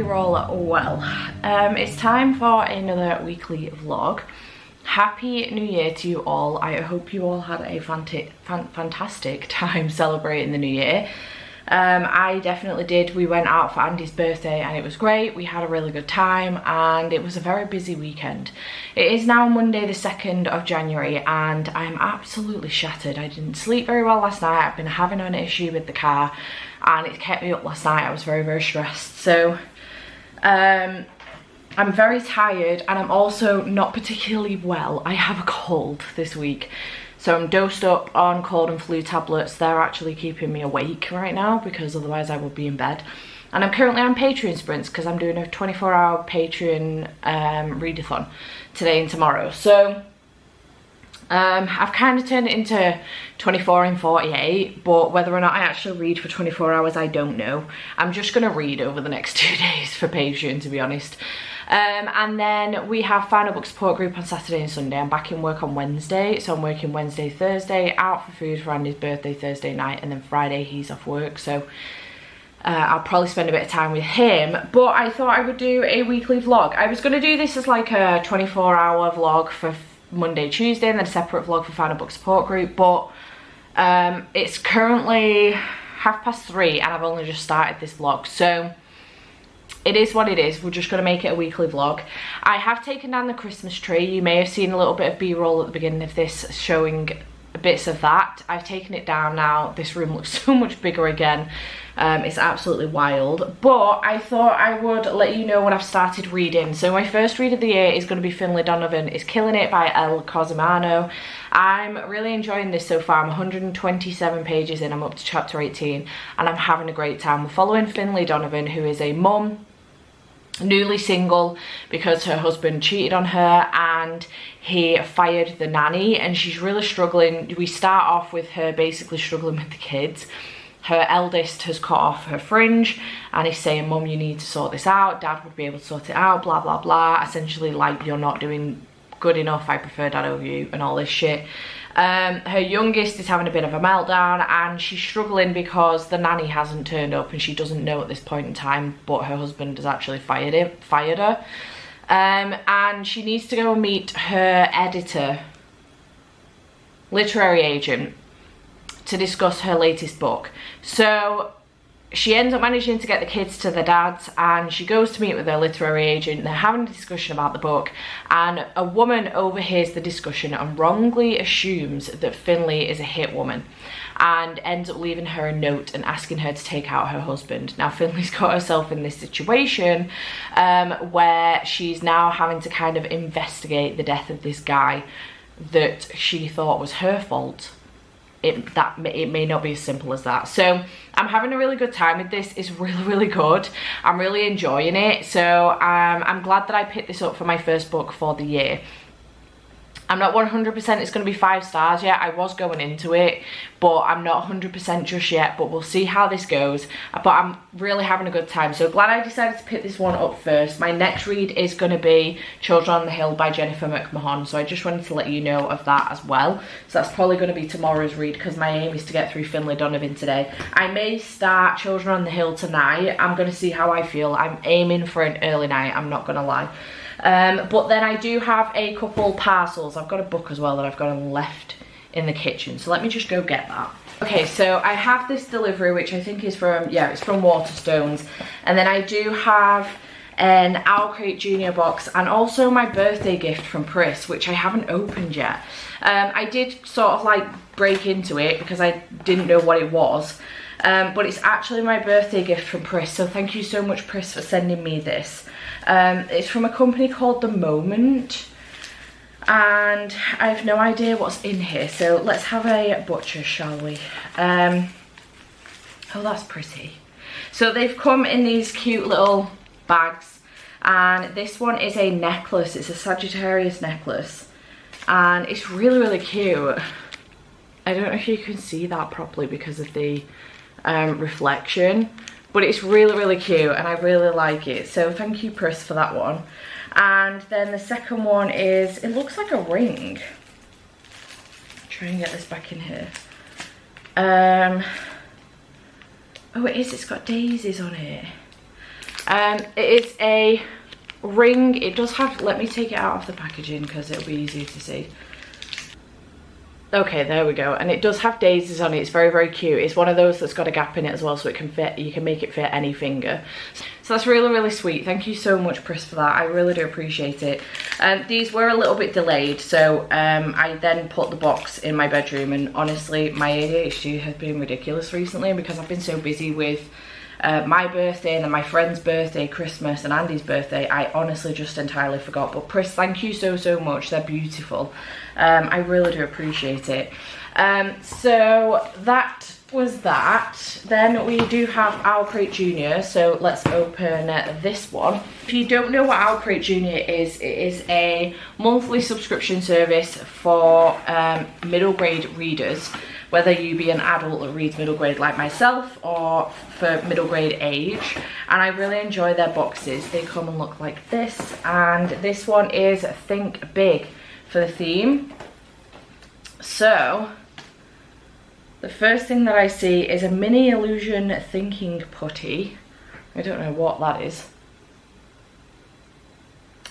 you're all well. It's time for another weekly vlog. Happy New Year to you all. I hope you all had a fantastic time celebrating the New Year. I definitely did. We went out for Andy's birthday and it was great. We had a really good time and it was a very busy weekend. It is now Monday the 2nd of January and I'm absolutely shattered. I didn't sleep very well last night. I've been having an issue with the car and it kept me up last night. I was very stressed. So I'm very tired and I'm also not particularly well. I have a cold this week. So I'm dosed up on cold and flu tablets. They're actually keeping me awake right now because otherwise I would be in bed. And I'm currently on Patreon sprints because I'm doing a 24-hour Patreon readathon today and tomorrow. So I've kind of turned it into 24 and 48, but whether or not I actually read for 24 hours, I don't know. I'm just going to read over the next 2 days for Patreon, to be honest. And then we have final book support group on Saturday and Sunday. I'm back in work on Wednesday, so I'm working Wednesday, Thursday, out for food for Andy's birthday Thursday night, and then Friday he's off work, so I'll probably spend a bit of time with him. But I thought I would do a weekly vlog. I was going to do this as like a 24-hour vlog for Monday, Tuesday, and then a separate vlog for final book support group, but it's currently 3:30 and I've only just started this vlog, so it is what it is. We're just going to make it a weekly vlog. I have taken down the Christmas tree. You may have seen a little bit of B-roll at the beginning of this showing bits of that. I've taken it down now. This room looks so much bigger again. It's absolutely wild. But I thought I would let you know what I've started reading. So my first read of the year is going to be Finley Donovan is Killing It by El Cosimano. I'm really enjoying this so far. I'm 127 pages in. I'm up to chapter 18 and I'm having a great time. We're following Finley Donovan, who is a mum, newly single because her husband cheated on her and he fired the nanny, and she's really struggling. We start off with her basically struggling with the kids. Her eldest has cut off her fringe and he's saying, "Mum, you need to sort this out. Dad would be able to sort it out, blah blah blah." Essentially like, "You're not doing good enough, I prefer dad over you," and all this shit. Her youngest is having a bit of a meltdown and she's struggling because the nanny hasn't turned up and she doesn't know at this point in time, but her husband has actually fired her. And she needs to go and meet her editor, literary agent, to discuss her latest book. So she ends up managing to get the kids to their dads and she goes to meet with her literary agent. They're having a discussion about the book and a woman overhears the discussion and wrongly assumes that Finley is a hit woman and ends up leaving her a note and asking her to take out her husband. Now Finley's got herself in this situation where she's now having to kind of investigate the death of this guy that she thought was her fault. It may not be as simple as that. So I'm having a really good time with this. It's really good. I'm really enjoying it. So I'm glad that I picked this up for my first book for the year. I'm not 100% it's going to be 5 stars yet. I was going into it, but I'm not 100% just yet, but we'll see how this goes. But I'm really having a good time. So glad I decided to pick this one up first. My next read is going to be Children on the Hill by Jennifer McMahon. So I just wanted to let you know of that as well. So that's probably going to be tomorrow's read because my aim is to get through Finley Donovan today. I may start Children on the Hill tonight. I'm going to see how I feel. I'm aiming for an early night, I'm not going to lie. But then I do have a couple parcels. I've got a book as well that I've got left in the kitchen, so let me just go get that. Okay, so I have this delivery which I think is from, yeah, it's from Waterstones, and then I do have an Owl Crate Junior box and also my birthday gift from Pris, which I haven't opened yet. I did sort of like break into it because I didn't know what it was, but it's actually my birthday gift from Pris, so thank you so much Pris for sending me this. It's from a company called The Moment and I have no idea what's in here, so let's have a butcher, shall we? Oh, that's pretty. So they've come in these cute little bags and this one is a necklace. It's a Sagittarius necklace and it's really cute. I don't know if you can see that properly because of the reflection, but it's really cute and I really like it, so thank you Pris for that one. And then the second one is, it looks like a ring. Try and get this back in here. Oh it is, it's got daisies on it. It is a ring. It does have, let me take it out of the packaging because it'll be easier to see. Okay, there we go. And it does have daisies on it. It's very, very cute. It's one of those that's got a gap in it as well, so it can fit, you can make it fit any finger. So that's really, really sweet. Thank you so much, Pris, for that. I really do appreciate it. These were a little bit delayed, so I then put the box in my bedroom, and honestly, my ADHD has been ridiculous recently because I've been so busy with my birthday and then my friend's birthday, Christmas, and Andy's birthday. I honestly just entirely forgot. But Pris, thank you so, so much. They're beautiful. I really do appreciate it. So that was that. Then we do have Owl Crate Junior, so let's open this one. If you don't know what Owl Crate Junior is, it is a monthly subscription service for middle grade readers, whether you be an adult that reads middle grade like myself or for middle grade age. And I really enjoy their boxes. They come and look like this, and this one is Think Big for the theme. So the first thing that I see is a mini illusion thinking putty. I don't know what that is.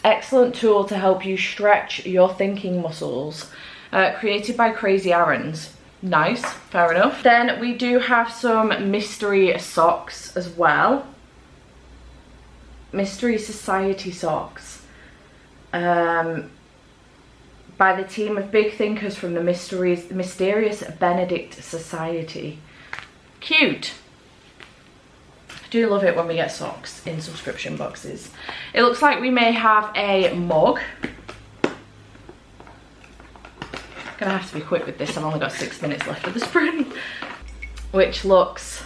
Excellent tool to help you stretch your thinking muscles. Created by Crazy Aaron's. Nice, fair enough. Then we do have some mystery socks as well. Mystery Society socks. By the team of big thinkers from the mysterious Benedict Society. Cute. I do love it when we get socks in subscription boxes. It looks like we may have a mug. Gonna have to be quick with this. I've only got 6 minutes left of the sprint. Which looks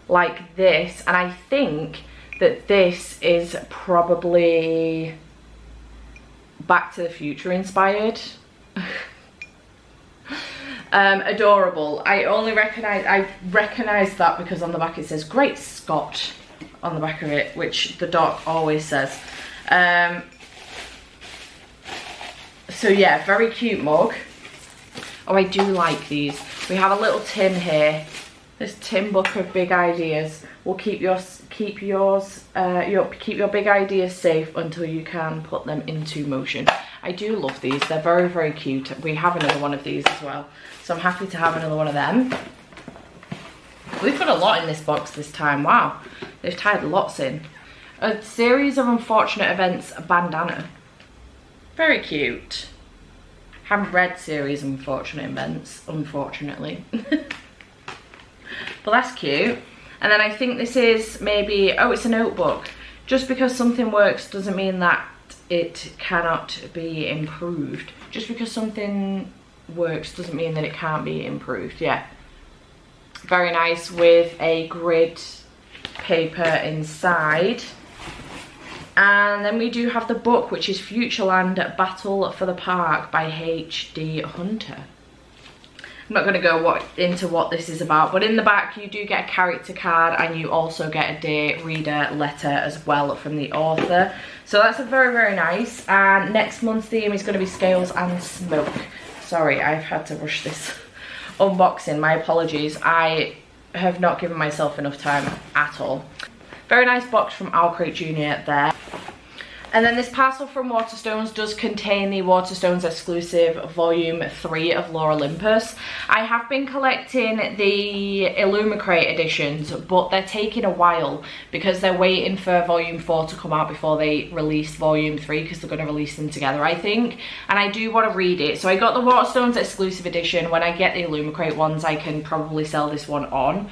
like this, and I think that this is probably Back to the Future inspired. Adorable. I recognize that because on the back it says Great Scott on the back of it, which the doc always says. So yeah, very cute mug. Oh, I do like these. We have a little tin here. This tin book of big ideas will keep your big ideas safe until you can put them into motion. I do love these. They're very, very cute. We have another one of these as well, so I'm happy to have another one of them. We've got a lot in this box this time. Wow, they've tied lots in. A series of unfortunate events bandana. Very cute. Haven't read series of unfortunate events, unfortunately. But that's cute. And then I think this is maybe, oh, it's a notebook. Just because something works doesn't mean that it cannot be improved. Just because something works doesn't mean that it can't be improved. Yeah. Very nice, with a grid paper inside. And then we do have the book, which is Futureland Battle for the Park by H.D. Hunter. I'm not going to go into what this is about, but in the back you do get a character card, and you also get a dear reader letter as well from the author. So that's a very, very nice. And next month's theme is going to be Scales and Smoke. Sorry, I've had to rush this unboxing. My apologies. I have not given myself enough time at all. Very nice box from Owl Crate Junior there. And then this parcel from Waterstones does contain the Waterstones exclusive volume 3 of Lore Olympus. I have been collecting the Illumicrate editions, but they're taking a while because they're waiting for volume 4 to come out before they release volume 3, because they're going to release them together, I think. And I do want to read it. So I got the Waterstones exclusive edition. When I get the Illumicrate ones, I can probably sell this one on.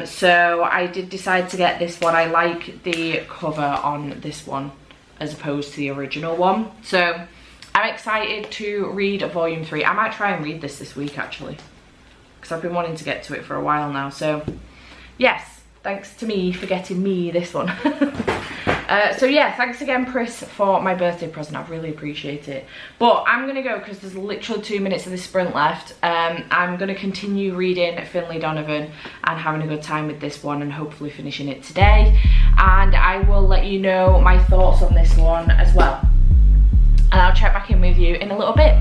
So I did decide to get this one. I like the cover on this one as opposed to the original one. So I'm excited to read volume 3. I might try and read this week actually, because I've been wanting to get to it for a while now. So yes, thanks to me for getting me this one. So yeah, thanks again, Pris, for my birthday present. I really appreciate it. But I'm gonna go because there's literally 2 minutes of this sprint left. I'm gonna continue reading Finley Donovan and having a good time with this one, and hopefully finishing it today. And I will let you know my thoughts on this one as well. And I'll check back in with you in a little bit.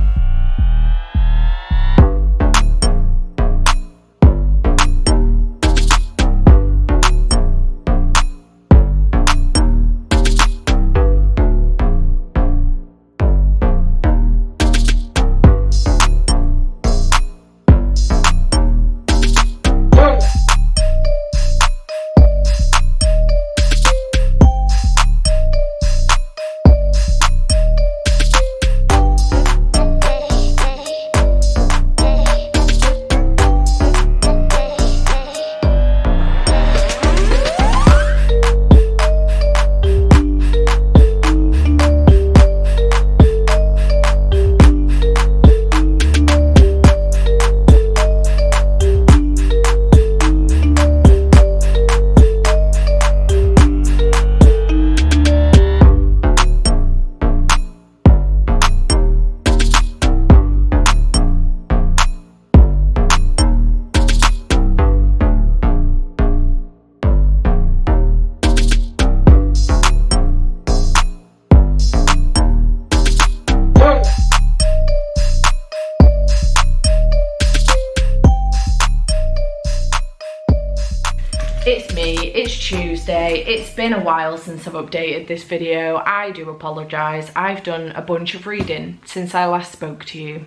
it's me, it's Tuesday. It's been a while since I've updated this video. I do apologise. I've done a bunch of reading since I last spoke to you.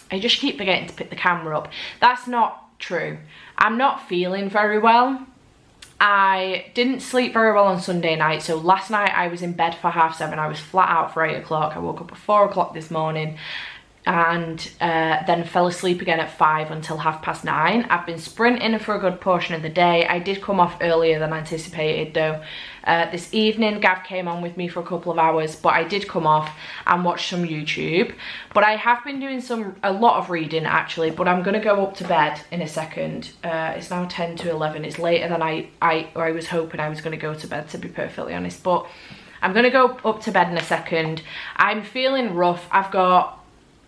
I just keep forgetting to pick the camera up. That's not true. I'm not feeling very well. I didn't sleep very well on Sunday night, so last night I was in bed for 7:30. I was flat out for 8 o'clock. I woke up at 4 o'clock this morning and then fell asleep again at 5 until 9:30. I've been sprinting for a good portion of the day. I did come off earlier than anticipated though. This evening Gav came on with me for a couple of hours, but I did come off and watch some YouTube. But I have been doing a lot of reading actually, but I'm gonna go up to bed in a second. It's now 10 to 11. It's later than I was hoping I was gonna go to bed, to be perfectly honest, but I'm gonna go up to bed in a second. I'm feeling rough. I've got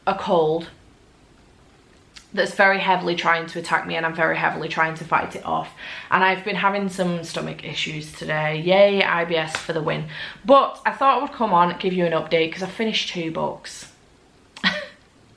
a cold that's very heavily trying to attack me, and I'm very heavily trying to fight it off, and I've been having some stomach issues today. Yay, IBS for the win. But I thought I would come on, give you an update, because I finished 2 books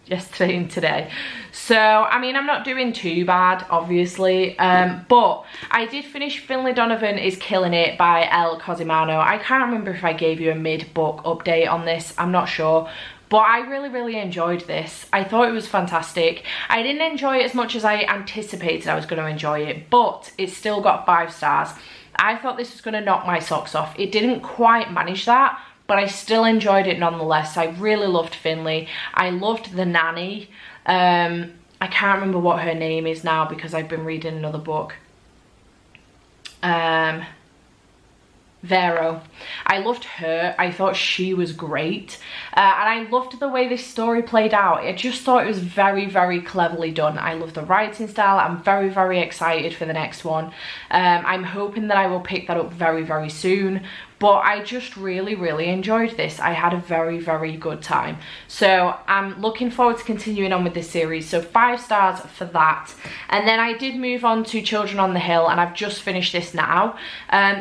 yesterday and today. So I mean, I'm not doing too bad obviously, but I did finish Finley Donovan is Killing It by El Cosimano. I can't remember if I gave you a mid-book update on this, I'm not sure. But I really enjoyed this. I thought it was fantastic. I didn't enjoy it as much as I anticipated I was going to enjoy it, but it still got 5 stars. I thought this was going to knock my socks off. It didn't quite manage that, but I still enjoyed it nonetheless. I really loved Finley. I loved the nanny. I can't remember what her name is now because I've been reading another book. Vero. I loved her. I thought she was great, and I loved the way this story played out. I just thought it was very cleverly done. I love the writing style. I'm very excited for the next one. I'm hoping that I will pick that up very soon, but I just really enjoyed this. I had a very good time, so I'm looking forward to continuing on with this series. So 5 stars for that. And then I did move on to Children on the Hill, and I've just finished this now.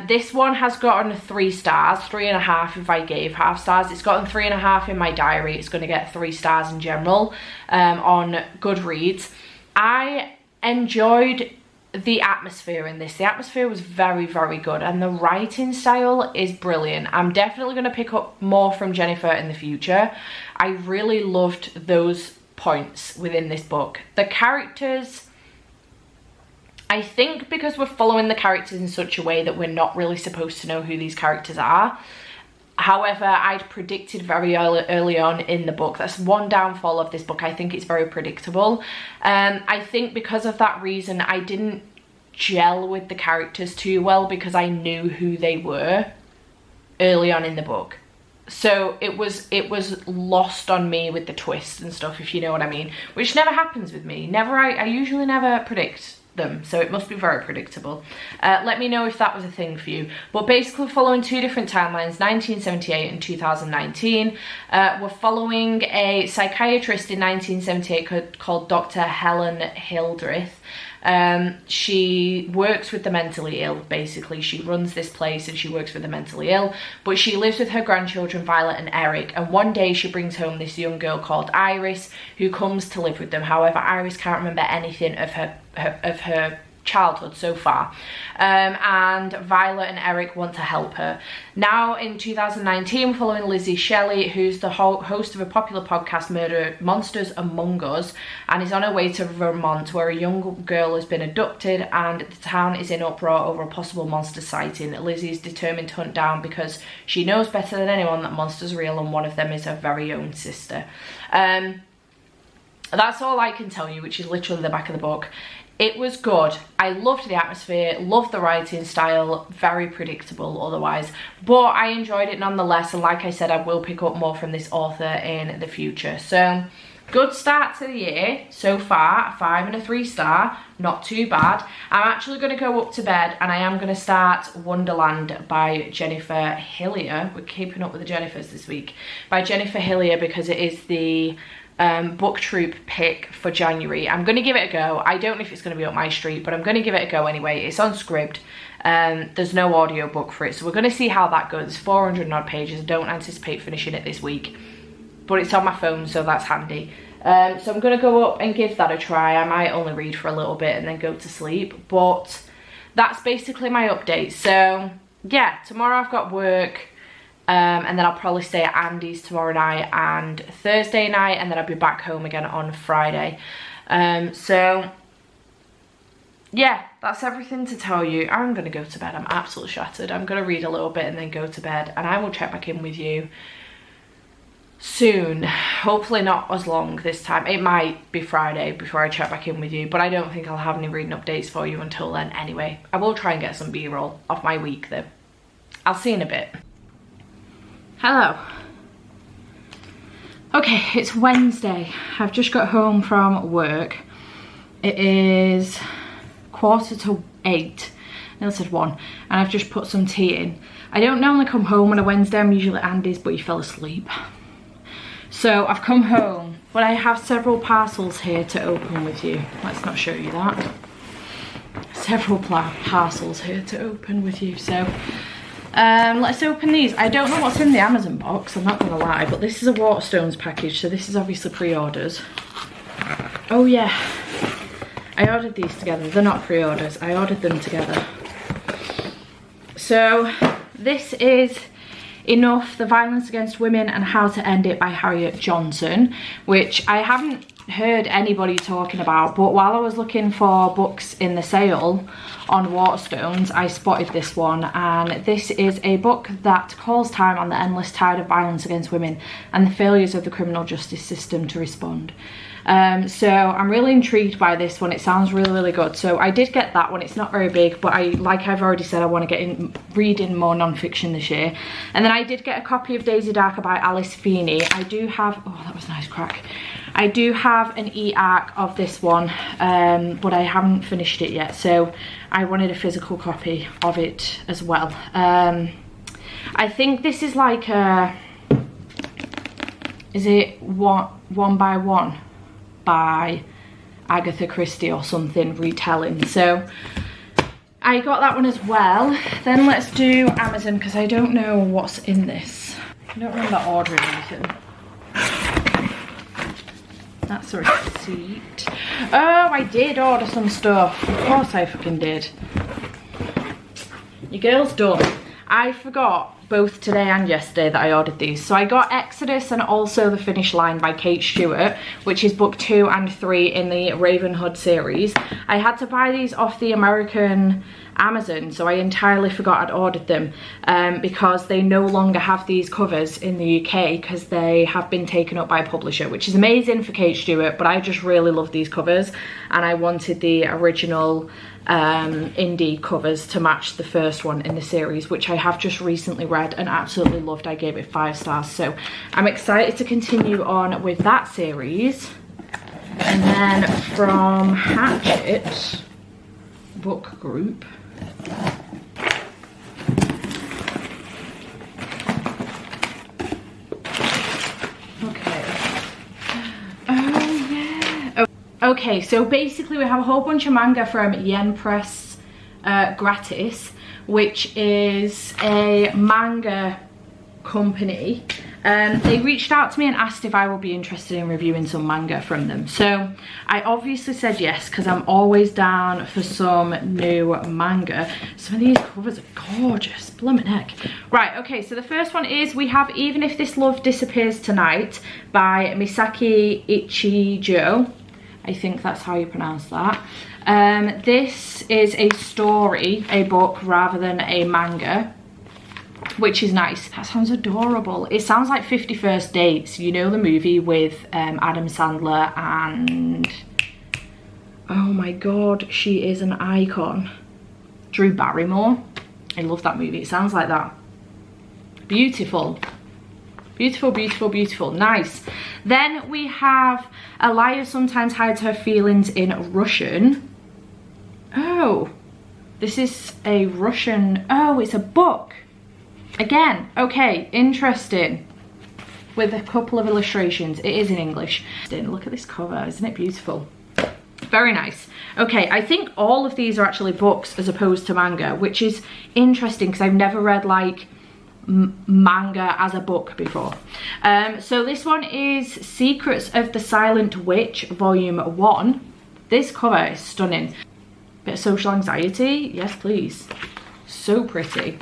This one has gotten 3 stars, 3.5 if I gave half stars. It's gotten 3.5 in my diary. It's going to get 3 stars in general on Goodreads. I enjoyed the atmosphere in this. The atmosphere was very good, and the writing style is brilliant. I'm definitely going to pick up more from Jennifer in the future. I really loved those points within this book. The characters, I think because we're following the characters in such a way that we're not really supposed to know who these characters are. However, I'd predicted very early on in the book. That's one downfall of this book. I think it's very predictable. I think because of that reason, I didn't gel with the characters too well because I knew who they were early on in the book. So it was lost on me with the twists and stuff, if you know what I mean, which never happens with me. I usually never predict them, so it must be very predictable. Let me know if that was a thing for you. But basically following 2 different timelines, 1978 and 2019. We're following a psychiatrist in 1978 called Dr. Helen Hildreth. She works with the mentally ill. Basically, she runs this place and she works with the mentally ill, but she lives with her grandchildren Violet and Eric, and one day she brings home this young girl called Iris who comes to live with them. However, Iris can't remember anything of her childhood so far, and Violet and Eric want to help her. Now in 2019, following Lizzie Shelley, who's the host of a popular podcast, Monsters Among Us, and is on her way to Vermont, where a young girl has been abducted and the town is in uproar over a possible monster sighting. Lizzie is determined to hunt down because she knows better than anyone that monsters are real, and one of them is her very own sister. That's all I can tell you, which is literally the back of the book. It was good. I loved the atmosphere, loved the writing style, very predictable otherwise, but I enjoyed it nonetheless, and like I said, I will pick up more from this author in the future. So good start to the year so far, 5 and a 3 star, not too bad. I'm actually going to go up to bed and I am going to start Wonderland by Jennifer Hillier. We're keeping up with the Jennifers this week. By Jennifer Hillier, because it is the book troop pick for January. I'm going to give it a go. I don't know if it's going to be up my street, but I'm going to give it a go anyway. It's on Scribd. There's no audio book for it, so we're going to see how that goes. It's 400 and odd pages. I don't anticipate finishing it this week, but it's on my phone, so that's handy. So I'm going to go up and give that a try. I might only read for a little bit and then go to sleep, but that's basically my update. So yeah, tomorrow I've got work, and then I'll probably stay at Andy's tomorrow night and Thursday night, and then I'll be back home again on Friday. So yeah, that's everything to tell you. I'm gonna go to bed. I'm absolutely shattered. I'm gonna read a little bit and then go to bed, and I will check back in with you soon. Hopefully not as long this time. It might be Friday before I check back in with you, but I don't think I'll have any reading updates for you until then anyway. I will try and get some B-roll of my week though. I'll see you in a bit. Hello. Okay, it's Wednesday. I've just got home from work. It is 7:45. I nearly said 1, and I've just put some tea in. I don't normally come home on a Wednesday. I'm usually at Andy's, but he fell asleep. So I've come home, but I have several parcels here to open with you. Let's not show you that. Several parcels here to open with you. So let's open these. I don't know what's in the Amazon box, I'm not gonna lie, but this is a Waterstones package, so this is obviously pre-orders. Oh yeah, I ordered these together. They're not pre-orders, I ordered them together. So this is Enough, The Violence Against Women and How to End It by Harriet Johnson, which I haven't heard anybody talking about, but while I was looking for books in the sale on Waterstones, I spotted this one, and this is a book that calls time on the endless tide of violence against women and the failures of the criminal justice system to respond. So I'm really intrigued by this one. It sounds really good. So I did get that one. It's not very big, but like I've already said, I want to get in reading more non-fiction this year. And then I did get a copy of Daisy Darker by Alice Feeney. I do have, oh that was a nice crack, I do have an e-arc of this one, but I haven't finished it yet, so I wanted a physical copy of it as well. I think this is like a, is it one by one by Agatha Christie or something, retelling. So I got that one as well. Then let's do Amazon, because I don't know what's in this. I don't remember ordering anything. That's a receipt. Oh, I did order some stuff. Of course I fucking did. Your girl's done. I forgot both today and yesterday that I ordered these. So I got Exodus and also The Finish Line by Kate Stewart, which is book 2 and 3 in the Ravenhood series. I had to buy these off the American Amazon, so I entirely forgot I'd ordered them, because they no longer have these covers in the UK because they have been taken up by a publisher, which is amazing for Kate Stewart, but I just really love these covers and I wanted the original indie covers to match the first one in the series, which I have just recently read and absolutely loved. I gave it 5 stars, so I'm excited to continue on with that series. And then from Hatchet Book Group, okay, so basically we have a whole bunch of manga from Yen Press Gratis, which is a manga company. They reached out to me and asked if I would be interested in reviewing some manga from them. So I obviously said yes, because I'm always down for some new manga. Some of these covers are gorgeous, blimmin' heck. Right, okay, so the first one is, we have Even If This Love Disappears Tonight by Misaki Ichijo. I think that's how you pronounce that. This is a story, a book rather than a manga, which is nice. That sounds adorable. It sounds like 50 First Dates, you know, the movie with Adam Sandler and, oh my god, she is an icon, Drew Barrymore. I love that movie. It sounds like that. Beautiful. Beautiful, beautiful, beautiful. Nice. Then we have A Liar Sometimes Hides Her Feelings in Russian. Oh, this is a Russian, oh, it's a book. Again, okay, interesting. With a couple of illustrations. It is in English. Look at this cover, isn't it beautiful? Very nice. Okay, I think all of these are actually books as opposed to manga, which is interesting because I've never read like manga as a book before. So this one is Secrets of the Silent Witch, Volume 1. This cover is stunning. Bit of social anxiety, yes please. So pretty.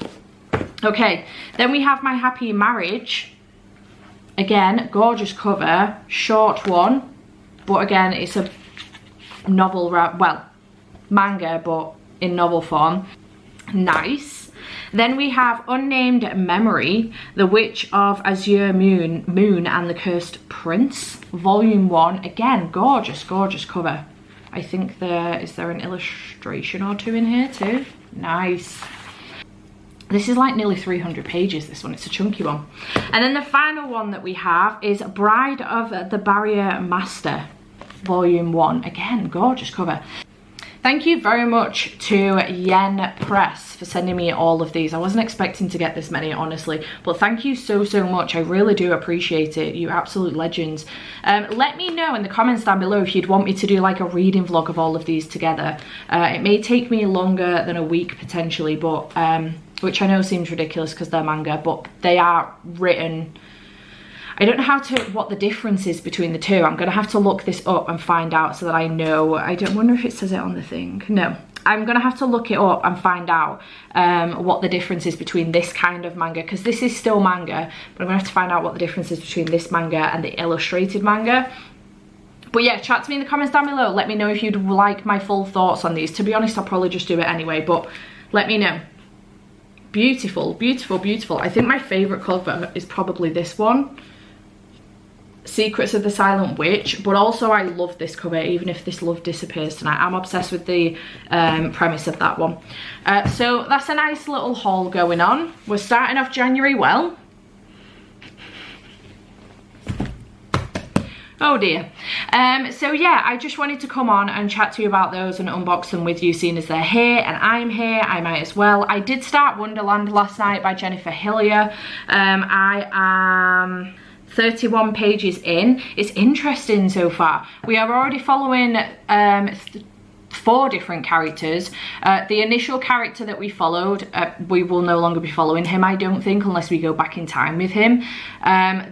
Okay, then we have My Happy Marriage. Again, gorgeous cover, short one, but again, it's a novel, well, manga, but in novel form. Nice. Then we have Unnamed Memory, The Witch of Azure Moon and the Cursed Prince, Volume 1. Again, gorgeous, gorgeous cover. I think is there an illustration or two in here too? Nice. This is like nearly 300 pages, this one. It's a chunky one. And then the final one that we have is Bride of the Barrier Master, Volume 1. Again, gorgeous cover. Thank you very much to Yen Press for sending me all of these. I wasn't expecting to get this many, honestly, but thank you so, so much. I really do appreciate it. You absolute legends. Let me know in the comments down below if you'd want me to do like a reading vlog of all of these together. It may take me longer than a week potentially, but which I know seems ridiculous because they're manga, but they are written. I don't know what the difference is between the two. I'm gonna have to look this up and find out so that I know. I don't wonder if it says it on the thing. No, I'm gonna have to look it up and find out what the difference is between this kind of manga, because this is still manga, but I'm gonna have to find out what the difference is between this manga and the illustrated manga. But yeah, chat to me in the comments down below. Let me know if you'd like my full thoughts on these. To be honest, I'll probably just do it anyway, but let me know. Beautiful, beautiful, beautiful. I think my favorite cover is probably this one, Secrets of the Silent Witch, but also I love this cover, Even If This Love Disappears Tonight. I'm obsessed with the premise of that one. So that's a nice little haul going on. We're starting off January well. Oh dear. So yeah, I just wanted to come on and chat to you about those and unbox them with you, seeing as they're here and I'm here, I might as well. I did start Wonderland last night by Jennifer Hillier. I am 31 pages in. It's interesting so far. We are already following 4 different characters. The initial character that we followed, we will no longer be following him, I don't think, unless we go back in time with him.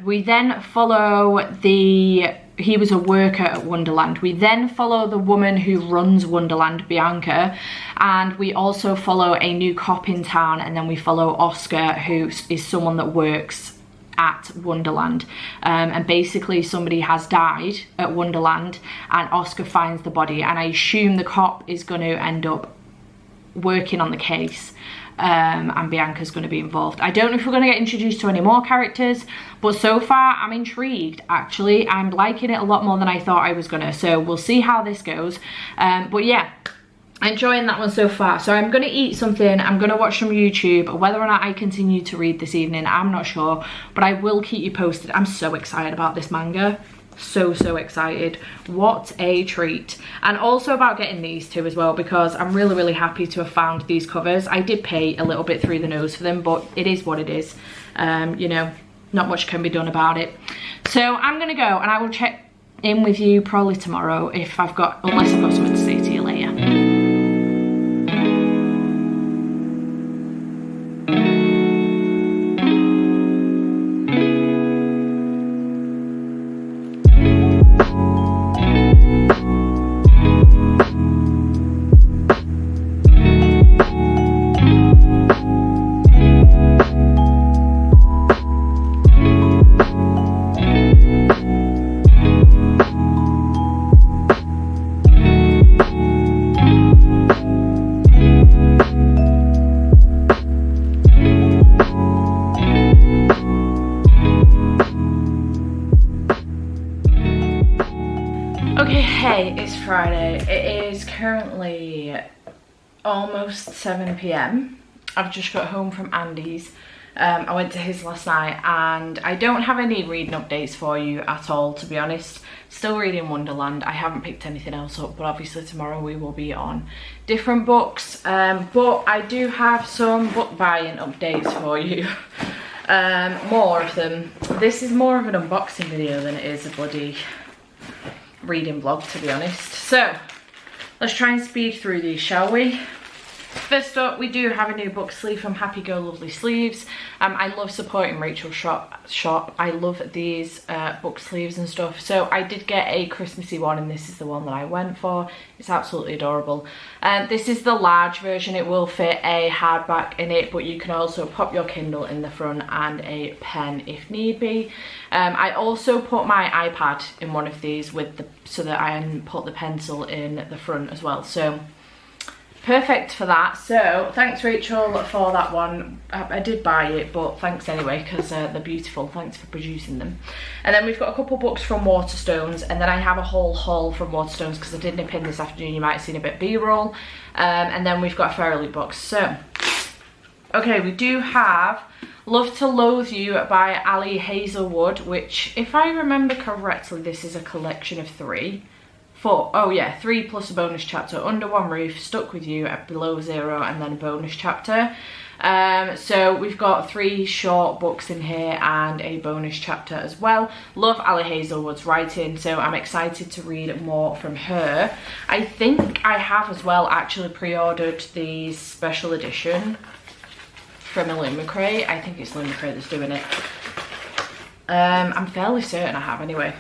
We then follow he was a worker at Wonderland. We then follow the woman who runs Wonderland, Bianca, and we also follow a new cop in town, and then we follow Oscar, who is someone that works at Wonderland, and basically somebody has died at Wonderland and Oscar finds the body, and I assume the cop is going to end up working on the case, and Bianca's going to be involved. I don't know if we're going to get introduced to any more characters, but so far I'm intrigued. Actually, I'm liking it a lot more than I thought I was gonna, so we'll see how this goes. But yeah, enjoying that one so far. So I'm gonna eat something, I'm gonna watch some YouTube. Whether or not I continue to read this evening, I'm not sure, but I will keep you posted. I'm so excited about this manga. So excited. What a treat. And also about getting these two as well, because I'm really happy to have found these covers. I did pay a little bit through the nose for them, but it is what it is. You know, not much can be done about it. So I'm gonna go and I will check in with you probably tomorrow unless I've got something to say to you later. Okay, hey, it's Friday. It is currently almost 7 p.m. I've just got home from Andy's. I went to his last night and I don't have any reading updates for you at all, to be honest. Still reading Wonderland. I haven't picked anything else up, but obviously tomorrow we will be on different books. But I do have some book buying updates for you. More of them. This is more of an unboxing video than it is a bloody reading vlog, to be honest. So let's try and speed through these, shall we? First up, we do have a new book sleeve from Happy Go Lovely Sleeves. I love supporting Rachel's shop. I love these book sleeves and stuff. So I did get a Christmassy one, and this is the one that I went for. It's absolutely adorable. This is the large version. It will fit a hardback in it, but you can also pop your Kindle in the front and a pen if need be. I also put my iPad in one of these so that I can put the pencil in the front as well. So perfect for that. So thanks Rachel for that one. I did buy it, but thanks anyway, because they're beautiful. Thanks for producing them. And then we've got a couple books from Waterstones, and then I have a whole haul from Waterstones because I did nip in this afternoon. You might have seen a bit of B-roll. And then we've got a Fairly box. So okay, we do have Love to Loathe You by Ali Hazelwood, which, if I remember correctly, this is a collection of 3. 4, oh yeah, 3 plus a bonus chapter. Under One Roof, Stuck With You, at Below Zero, and then a bonus chapter. So we've got 3 short books in here and a bonus chapter as well. Love Ali Hazelwood's writing, so I'm excited to read more from her. I think I have as well actually pre-ordered the special edition from Illumicray. I think it's Illumicray that's doing it. I'm fairly certain I have anyway.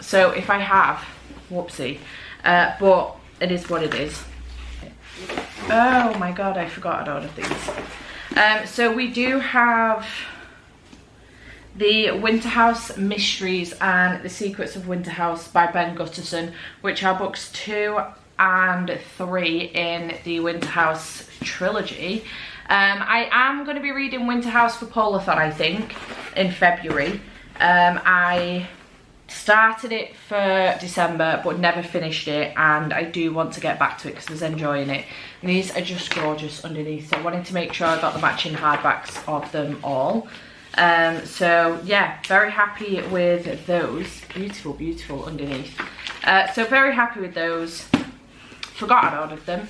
So if I have, whoopsie, but it is what it is. Oh my god, I forgot I'd ordered these. So we do have the Winterhouse Mysteries and the Secrets of Winterhouse by Ben Gutterson, which are books 2 and 3 in the Winterhouse trilogy. I am going to be reading Winterhouse for Polathon, I think, in February. I started it for December but never finished it, and I do want to get back to it because I was enjoying it. And these are just gorgeous underneath, so I wanted to make sure I got the matching hardbacks of them all. So yeah, very happy with those. Beautiful, beautiful underneath. So very happy with those. Forgot I'd ordered them.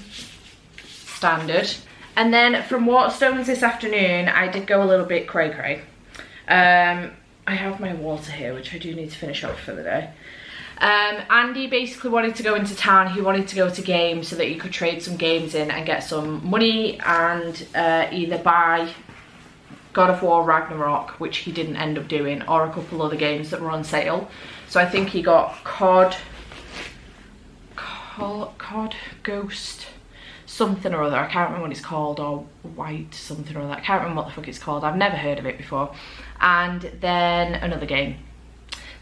Standard. And then from Waterstones this afternoon, I did go a little bit cray-cray. I have my water here, which I do need to finish off for the day. Andy basically wanted to go into town. He wanted to go to games so that he could trade some games in and get some money and either buy God of War Ragnarok, which he didn't end up doing, or a couple other games that were on sale. So I think he got COD Ghost something or other. I can't remember what it's called, or White something or other. I can't remember what the fuck it's called. I've never heard of it before. And then another game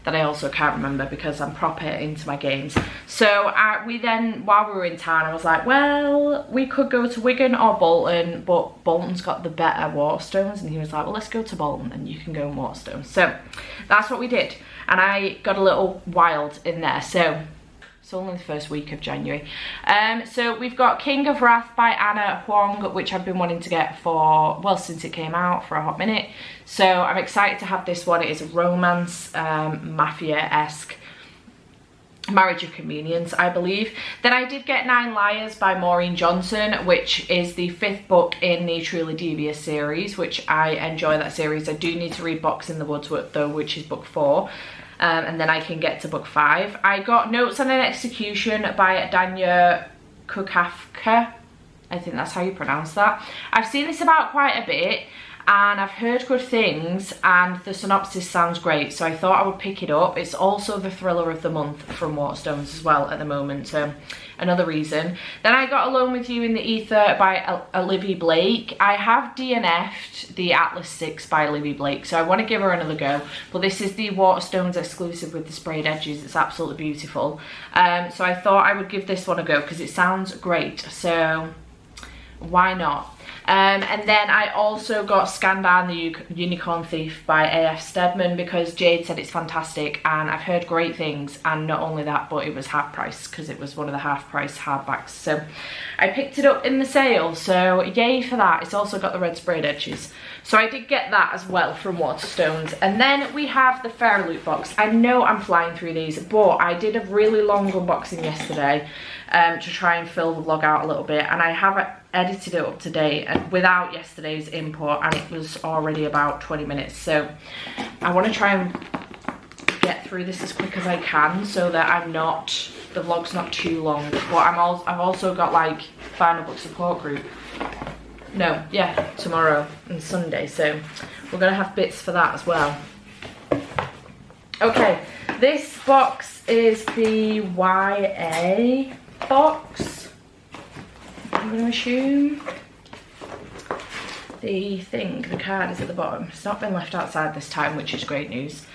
that I also can't remember because I'm proper into my games. So we then, while we were in town, I was like, well, we could go to Wigan or Bolton, but Bolton's got the better Waterstones. And he was like, well, let's go to Bolton and you can go in Waterstones. So that's what we did. And I got a little wild in there. So it's only the first week of January. So we've got King of Wrath by Anna Huang, which I've been wanting to get for, well, since it came out, for a hot minute. So I'm excited to have this one. It is a romance, mafia-esque, marriage of convenience, I believe. Then I did get 9 Liars by Maureen Johnson, which is the 5th book in the Truly Devious series, which I enjoy that series. I do need to read Box in the Woods though, which is book 4. And then I can get to book 5. I got Notes on an Execution by Danya Kukafka. I think that's how you pronounce that. I've seen this about quite a bit and I've heard good things, and the synopsis sounds great, so I thought I would pick it up. It's also the thriller of the month from Waterstones as well at the moment, so another reason. Then I got Alone with You in the Ether by Olivia Blake. I have DNF'd the Atlas 6 by Olivia Blake, so I want to give her another go, but this is the Waterstones exclusive with the sprayed edges. It's absolutely beautiful. So I thought I would give this one a go because it sounds great, so why not? And then I also got Skandar and the Unicorn Thief by A.F. Steadman because Jade said it's fantastic and I've heard great things, and not only that, but it was half price because it was one of the half price hardbacks. So I picked it up in the sale, so yay for that. It's also got the red sprayed edges. So I did get that as well from Waterstones. And then we have the Fair Loot box. I know I'm flying through these, but I did a really long unboxing yesterday to try and fill the vlog out a little bit, and I have edited it up to date and without yesterday's input, and it was already about 20 minutes. So I want to try and get through this as quick as I can so that the vlog's not too long. But I've also got like Final Book Support Group No, yeah, tomorrow and Sunday, so we're gonna have bits for that as well. Okay, this box is the YA box, I'm gonna assume. The card is at the bottom. It's not been left outside this time, which is great news.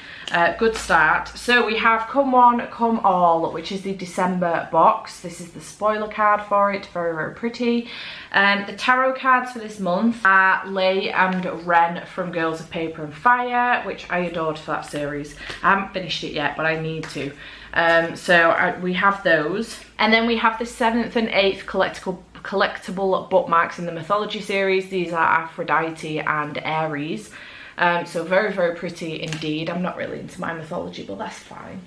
Good start. So we have Come One, Come All, which is the December box. This is the spoiler card for it, very, very pretty. The tarot cards for this month are Lei and Ren from Girls of Paper and Fire, which I adored for that series. I haven't finished it yet, but I need to. We have those. And then we have the 7th and 8th collectible bookmarks in the mythology series. These are Aphrodite and Aries. So very, very pretty indeed. I'm not really into my mythology, but that's fine.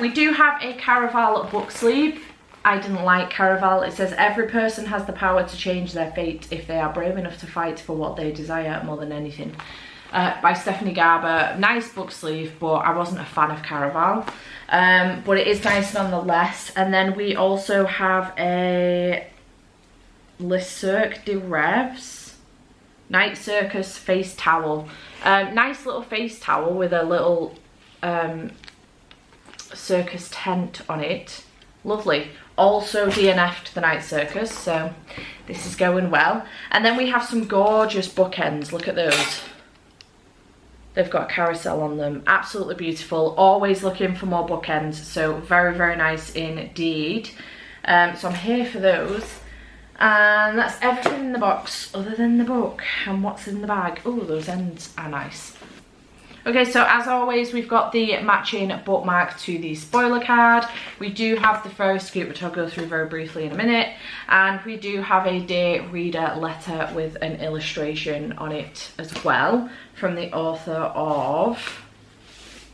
We do have a Caraval book sleeve. I didn't like Caraval. It says every person has the power to change their fate if they are brave enough to fight for what they desire more than anything. By Stephanie Garber. Nice book sleeve, but I wasn't a fan of Caraval. But it is nice nonetheless. And then we also have a Le Cirque de Rêves Night Circus face towel. Nice little face towel with a little circus tent on it. Lovely. Also DNF'd the Night Circus, so this is going well. And then we have some gorgeous bookends. Look at those. They've got a carousel on them. Absolutely beautiful. Always looking for more bookends, so very, very nice indeed. So I'm here for those. And that's everything in the box other than the book. And what's in the bag? Oh, those ends are nice. Okay, so as always, we've got the matching bookmark to the spoiler card. We do have the fairy scoop, which I'll go through very briefly in a minute. And we do have a day reader letter with an illustration on it as well from the author of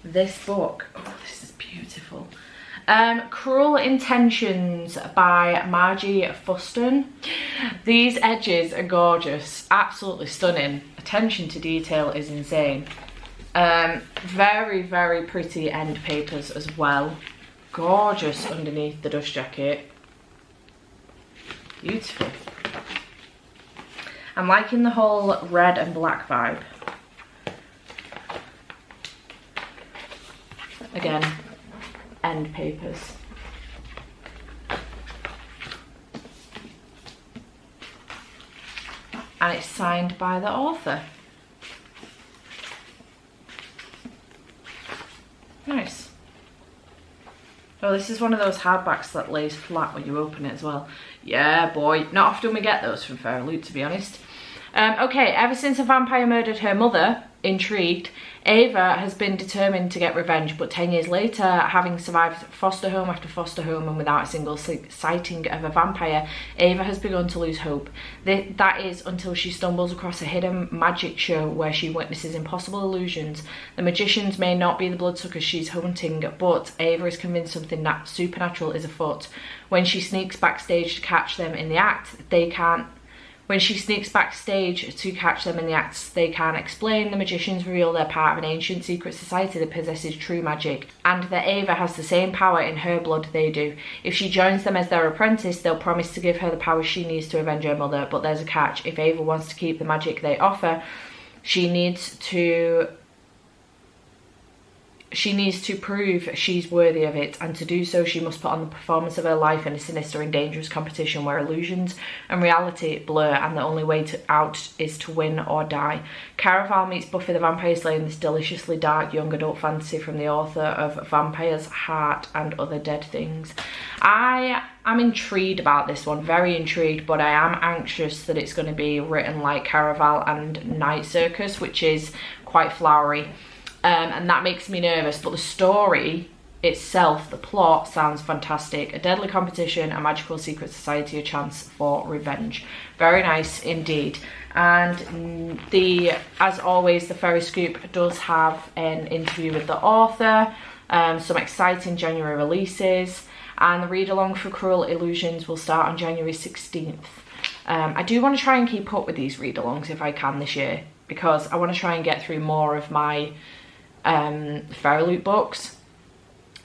this book. Oh, this is beautiful. Cruel Intentions by Margie Fuston. These edges are gorgeous, absolutely stunning. Attention to detail is insane. Very, very pretty end papers as well. Gorgeous underneath the dust jacket. Beautiful. I'm liking the whole red and black vibe. Again, end papers. And it's signed by the author. Nice. Oh, this is one of those hardbacks that lays flat when you open it as well. Yeah, boy. Not often we get those from Fair Loot, to be honest. Okay, ever since a vampire murdered her mother, intrigued, Ava has been determined to get revenge, but 10 years later, having survived foster home after foster home and without a single sighting of a vampire, Ava has begun to lose hope. That is until she stumbles across a hidden magic show where she witnesses impossible illusions. The magicians may not be the bloodsuckers she's hunting, but Ava is convinced something supernatural is afoot. When she sneaks backstage to catch them in the act, they can't explain. The magicians reveal they're part of an ancient secret society that possesses true magic, and that Ava has the same power in her blood they do. If she joins them as their apprentice, they'll promise to give her the power she needs to avenge her mother, but there's a catch. If Ava wants to keep the magic they offer, she needs to prove she's worthy of it, and to do so she must put on the performance of her life in a sinister and dangerous competition where illusions and reality blur, and the only way out is to win or die. Caraval meets Buffy the Vampire Slayer in this deliciously dark young adult fantasy from the author of Vampire's Heart and Other Dead Things. I am intrigued about this one, very intrigued, but I am anxious that it's going to be written like Caraval and Night Circus, which is quite flowery. And that makes me nervous, but the story itself, the plot, sounds fantastic. A deadly competition, a magical secret society, a chance for revenge. Very nice indeed. And as always, the Fairy Scoop does have an interview with the author, some exciting January releases, and the read-along for Cruel Illusions will start on January 16th. I do want to try and keep up with these read-alongs if I can this year, because I want to try and get through more of my Fairy Loot books.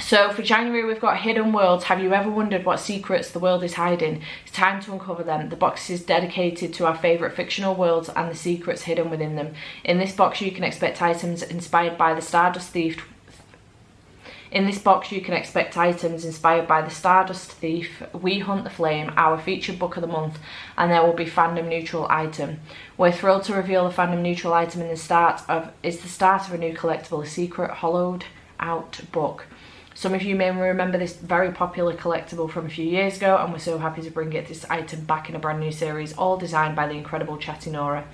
So for January, we've got Hidden Worlds. Have you ever wondered what secrets the world is hiding? It's time to uncover them. The box is dedicated to our favourite fictional worlds and the secrets hidden within them. In this box, you can expect items inspired by the Stardust Thief. We Hunt the Flame, our featured book of the month, and there will be fandom neutral item. We're thrilled to reveal the fandom neutral item is the start of a new collectible, a secret hollowed out book. Some of you may remember this very popular collectible from a few years ago, and we're so happy to bring this item back in a brand new series, all designed by the incredible Chatty Nora.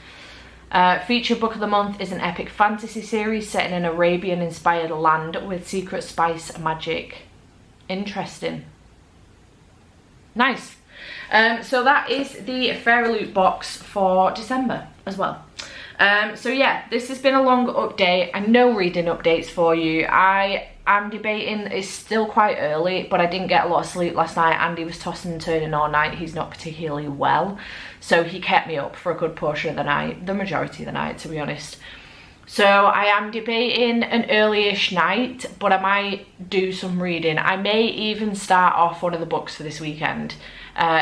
Featured book of the month is an epic fantasy series set in an Arabian-inspired land with secret spice and magic. Interesting. Nice. So that is the Fairy Loot box for December as well. So yeah, this has been a long update and no reading updates for you. I'm debating, it's still quite early, but I didn't get a lot of sleep last night. Andy was tossing and turning all night. He's not particularly well, so he kept me up for a good portion of the night, the majority of the night, to be honest. So I am debating an early-ish night, but I might do some reading. I may even start off one of the books for this weekend,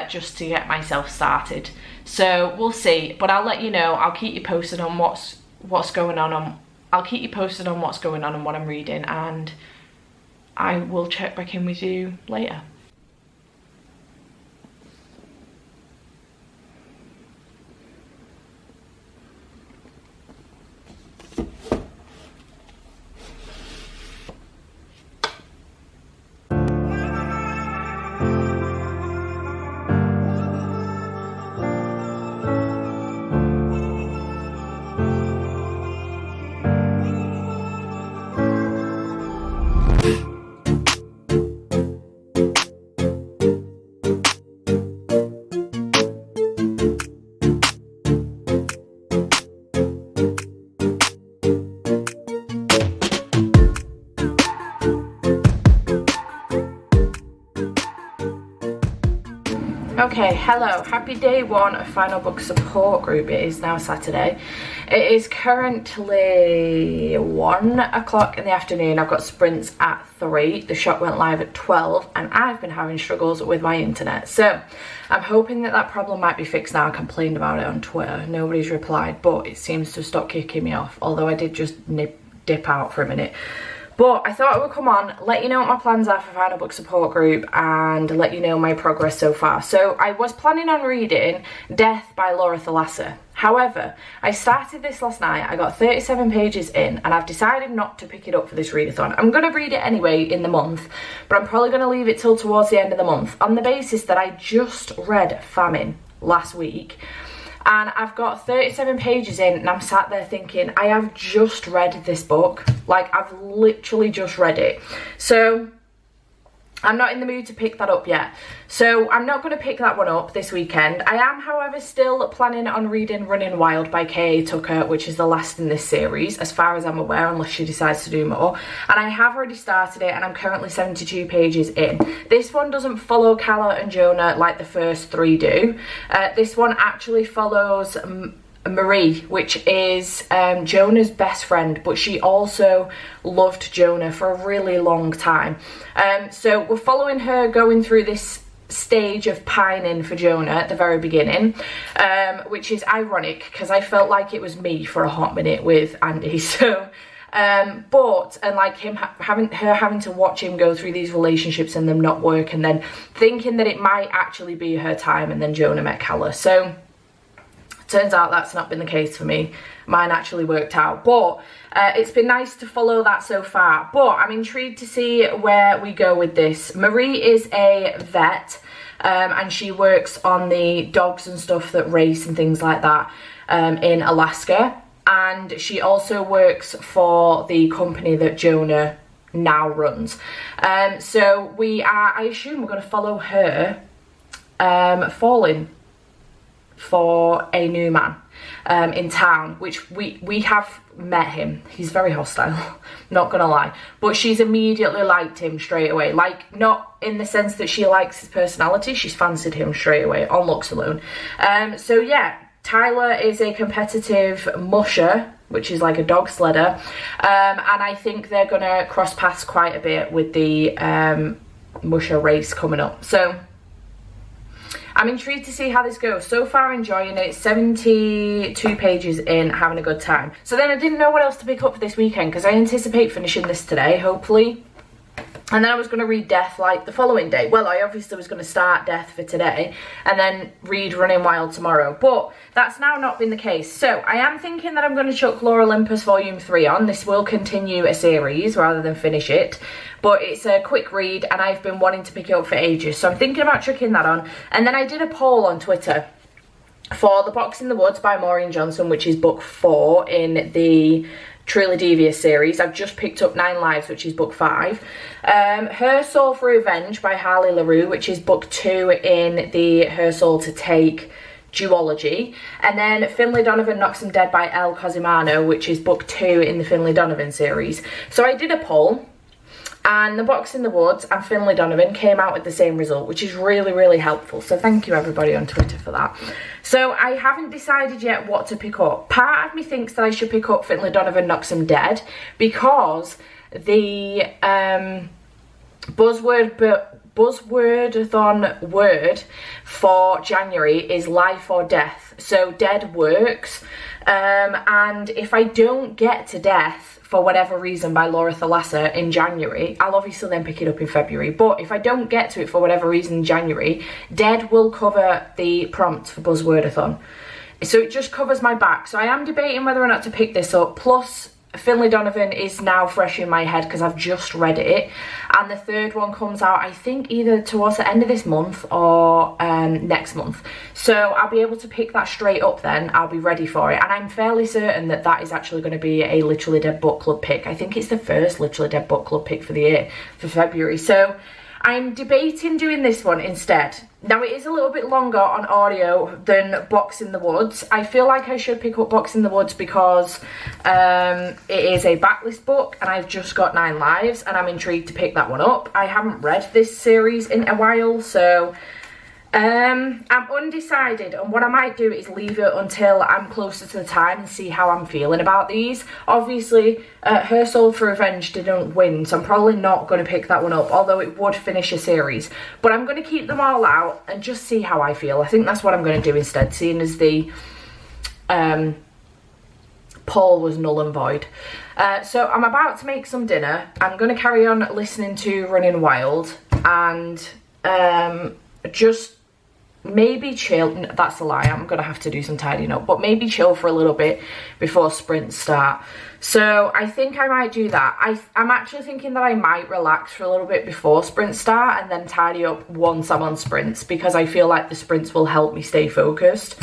just to get myself started. So we'll see, but I'll let you know. I'll keep you posted on what's going on. I'll keep you posted on what's going on and what I'm reading, and I will check back in with you later. Okay, hello, happy day one of Final Book Support Group. It is now Saturday. It is currently 1 o'clock in the afternoon. I've got sprints at 3. The shop went live at 12 and I've been having struggles with my internet. So I'm hoping that problem might be fixed now. I complained about it on Twitter. Nobody's replied, but it seems to stop kicking me off. Although I did just dip out for a minute. But I thought I would come on, let you know what my plans are for Final Book Support Group and let you know my progress so far. So I was planning on reading Death by Laura Thalassa. However, I started this last night, I got 37 pages in and I've decided not to pick it up for this readathon. I'm going to read it anyway in the month, but I'm probably going to leave it till towards the end of the month on the basis that I just read Famine last week. And I've got 37 pages in and I'm sat there thinking, I have just read this book. Like, I've literally just read it. So I'm not in the mood to pick that up yet. So I'm not going to pick that one up this weekend. I am, however, still planning on reading Running Wild by K.A. Tucker, which is the last in this series, as far as I'm aware, unless she decides to do more. And I have already started it, and I'm currently 72 pages in. This one doesn't follow Calla and Jonah like the first 3 do. This one actually follows Marie, which is Jonah's best friend, but she also loved Jonah for a really long time. So we're following her going through this stage of pining for Jonah at the very beginning, which is ironic because I felt like it was me for a hot minute with Andy. So like having to watch him go through these relationships and them not work, and then thinking that it might actually be her time, and then Jonah met Calla. So turns out that's not been the case for me. Mine actually worked out, but it's been nice to follow that so far. But I'm intrigued to see where we go with this. Marie is a vet, and she works on the dogs and stuff that race and things like that in Alaska. And she also works for the company that Jonah now runs. So I assume we're going to follow her falling for a new man in town, which we have met him. He's very hostile, not gonna lie, but she's immediately liked him straight away. Like, not in the sense that she likes his personality, she's fancied him straight away on looks alone. So yeah, Tyler is a competitive musher which is like a dog sledder. And I think they're gonna cross paths quite a bit with the Musher race coming up. So I'm intrigued to see how this goes. So far enjoying it, 72 pages in, having a good time. So then I didn't know what else to pick up for this weekend because I anticipate finishing this today, hopefully. And then I was going to read Death like the following day. Well, I obviously was going to start Death for today and then read Running Wild tomorrow. But that's now not been the case. So I am thinking that I'm going to chuck Lore Olympus Volume 3 on. This will continue a series rather than finish it. But it's a quick read and I've been wanting to pick it up for ages. So I'm thinking about chucking that on. And then I did a poll on Twitter for The Box in the Woods by Maureen Johnson, which is book 4 in the Truly Devious series. I've just picked up 9 Lives, which is book 5. Her Soul for Revenge by Harley LaRue, which is book 2 in the Her Soul to Take duology. And then Finley Donovan Knocks 'Em Dead by El Cosimano, which is book 2 in the Finley Donovan series. So I did a poll and The Box in the Woods and Finley Donovan came out with the same result, which is really, really helpful. So thank you everybody on Twitter for that. So I haven't decided yet what to pick up. Part of me thinks that I should pick up Finley Donovan Knocks 'Em Dead because the buzzwordathon word for January is life or death. So dead works. And if I don't get to Death for whatever reason by Laura Thalassa in January, I'll obviously then pick it up in February. But if I don't get to it for whatever reason in January, Dead will cover the prompt for Buzzwordathon. So it just covers my back. So I am debating whether or not to pick this up. Plus, Finley Donovan is now fresh in my head because I've just read it. And the third one comes out, I think, either towards the end of this month or next month. So I'll be able to pick that straight up then. I'll be ready for it. And I'm fairly certain that that is actually going to be a Literally Dead Book Club pick. I think it's the first Literally Dead Book Club pick for the year, for February. So I'm debating doing this one instead. Now, it is a little bit longer on audio than Box in the Woods. I feel like I should pick up Box in the Woods because it is a backlist book and I've just got 9 Lives and I'm intrigued to pick that one up. I haven't read this series in a while, so I'm undecided, and what I might do is leave it until I'm closer to the time and see how I'm feeling about these. Obviously, Her Soul for Revenge didn't win, so I'm probably not going to pick that one up, although it would finish a series. But I'm going to keep them all out and just see how I feel. I think that's what I'm going to do instead, seeing as the poll was null and void. So I'm about to make some dinner. I'm going to carry on listening to Running Wild and just maybe chill. That's a lie, I'm gonna have to do some tidying up, but maybe chill for a little bit before sprints start. So I think I might do that. I'm actually thinking that I might relax for a little bit before sprints start and then tidy up once I'm on sprints, because I feel like the sprints will help me stay focused.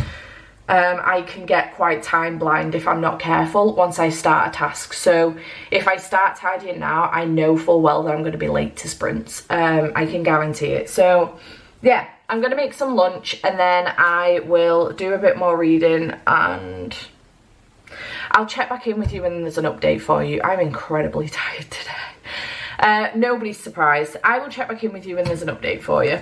I can get quite time blind if I'm not careful once I start a task. So if I start tidying now, I know full well that I'm going to be late to sprints. I can guarantee it. So yeah, I'm going to make some lunch and then I will do a bit more reading and I'll check back in with you when there's an update for you. I'm incredibly tired today. Nobody's surprised. I will check back in with you when there's an update for you.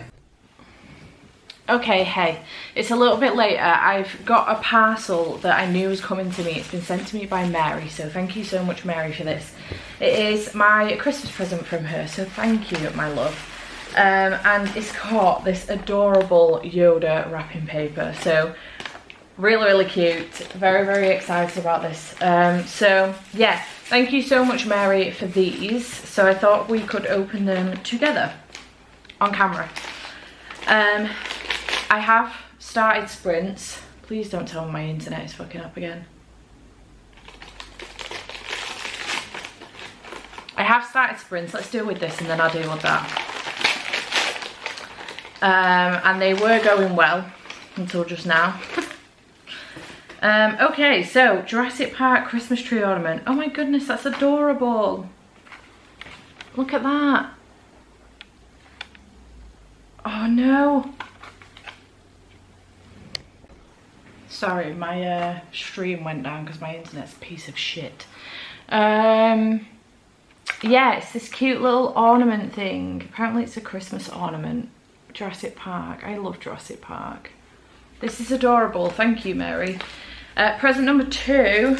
Okay, hey, it's a little bit later. I've got a parcel that I knew was coming to me. It's been sent to me by Mary, so thank you so much, Mary, for this. It is my Christmas present from her, so thank you, my love. And it's got this adorable Yoda wrapping paper, so really, really cute. Very, very excited about this. So yeah, thank you so much, Mary, for these. So I thought we could open them together on camera. I have started sprints. Please don't tell me my internet is fucking up again. I have started sprints. Let's deal with this and then I'll deal with that. And they were going well until just now. Okay, so Jurassic Park Christmas tree ornament. Oh my goodness, that's adorable. Look at that. Oh no. Sorry, my stream went down because my internet's a piece of shit. Yeah, it's this cute little ornament thing. Apparently it's a Christmas ornament. Jurassic Park. I love Jurassic Park. This is adorable. Thank you, Mary. Present number 2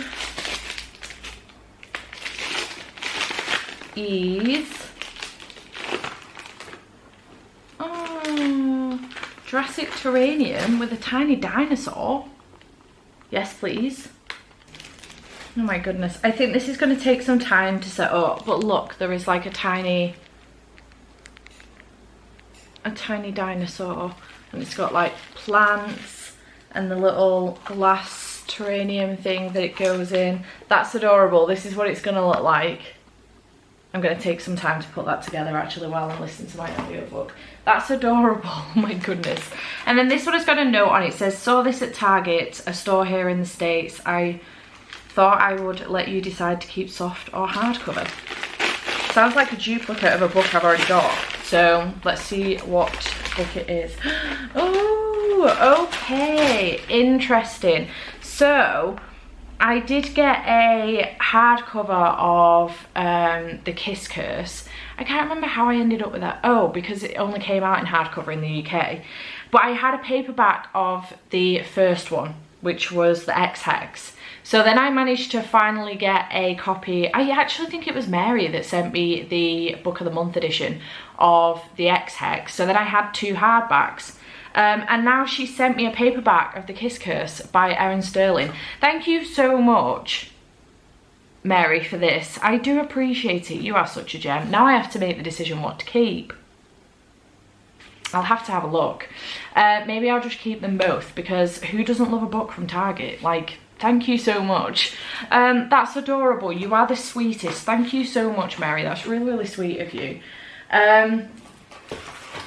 is, oh, Jurassic Terranium with a tiny dinosaur. Yes, please. Oh my goodness. I think this is going to take some time to set up, but look, there is like a tiny dinosaur, and it's got like plants and the little glass terranium thing that it goes in. That's adorable. This is what it's going to look like. I'm going to take some time to put that together actually while I'm listening to my audiobook. That's adorable. Oh my goodness. And then this one has got a note on it. It says, saw this at Target, a store here in the States. I thought I would let you decide to keep soft or hardcover. Sounds like a duplicate of a book I've already got. So let's see what book it is. Oh, okay. Interesting. So I did get a hardcover of The Kiss Curse. I can't remember how I ended up with that. Oh, because it only came out in hardcover in the UK. But I had a paperback of the first one, which was the X-Hex. So then I managed to finally get a copy. I actually think it was Mary that sent me the Book of the Month edition of the X-Hex. So then I had 2 hardbacks. And now she sent me a paperback of The Kiss Curse by Erin Sterling. Thank you so much, Mary, for this. I do appreciate it. You are such a gem. Now I have to make the decision what to keep. I'll have to have a look. Maybe I'll just keep them both, because who doesn't love a book from Target? Like, thank you so much. That's adorable. You are the sweetest. Thank you so much, Mary. That's really, really sweet of you.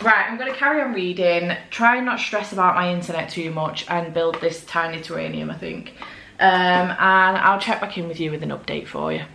Right, I'm going to carry on reading, try and not stress about my internet too much, and build this tiny terranium, I think. And I'll check back in with you with an update for you.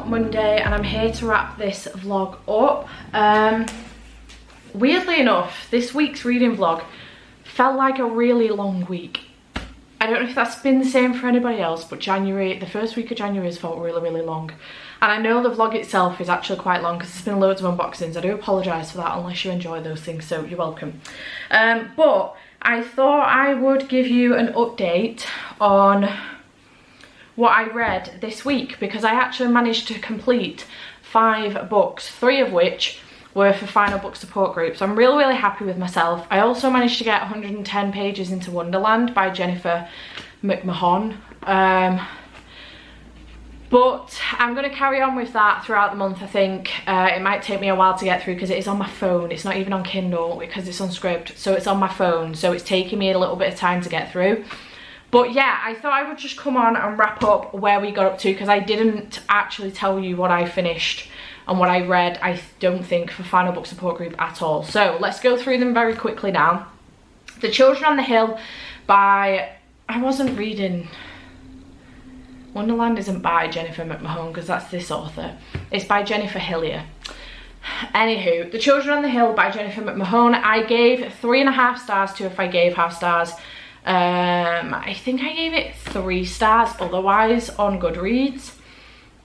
Monday, and I'm here to wrap this vlog up. Weirdly enough, this week's reading vlog felt like a really long week. I don't know if that's been the same for anybody else, but the first week of January has felt really, really long. And I know the vlog itself is actually quite long because there's been loads of unboxings. I do apologise for that unless you enjoy those things, so you're welcome. But I thought I would give you an update on what I read this week, because I actually managed to complete 5 books, 3 of which were for final book support groups. I'm really, really happy with myself. I also managed to get 110 pages into Wonderland by Jennifer McMahon. But I'm going to carry on with that throughout the month, I think. It might take me a while to get through because it is on my phone. It's not even on Kindle because it's on script, so it's on my phone. So it's taking me a little bit of time to get through. But yeah, I thought I would just come on and wrap up where we got up to, because I didn't actually tell you what I finished and what I read, I don't think, for final book support group at all. So let's go through them very quickly now. The Children on the Hill by, I wasn't reading, Wonderland isn't by Jennifer McMahon because that's this author. It's by Jennifer Hillier. Anywho, The Children on the Hill by Jennifer McMahon, I gave 3.5 stars to if I gave half stars. I think I gave it 3 stars otherwise on Goodreads.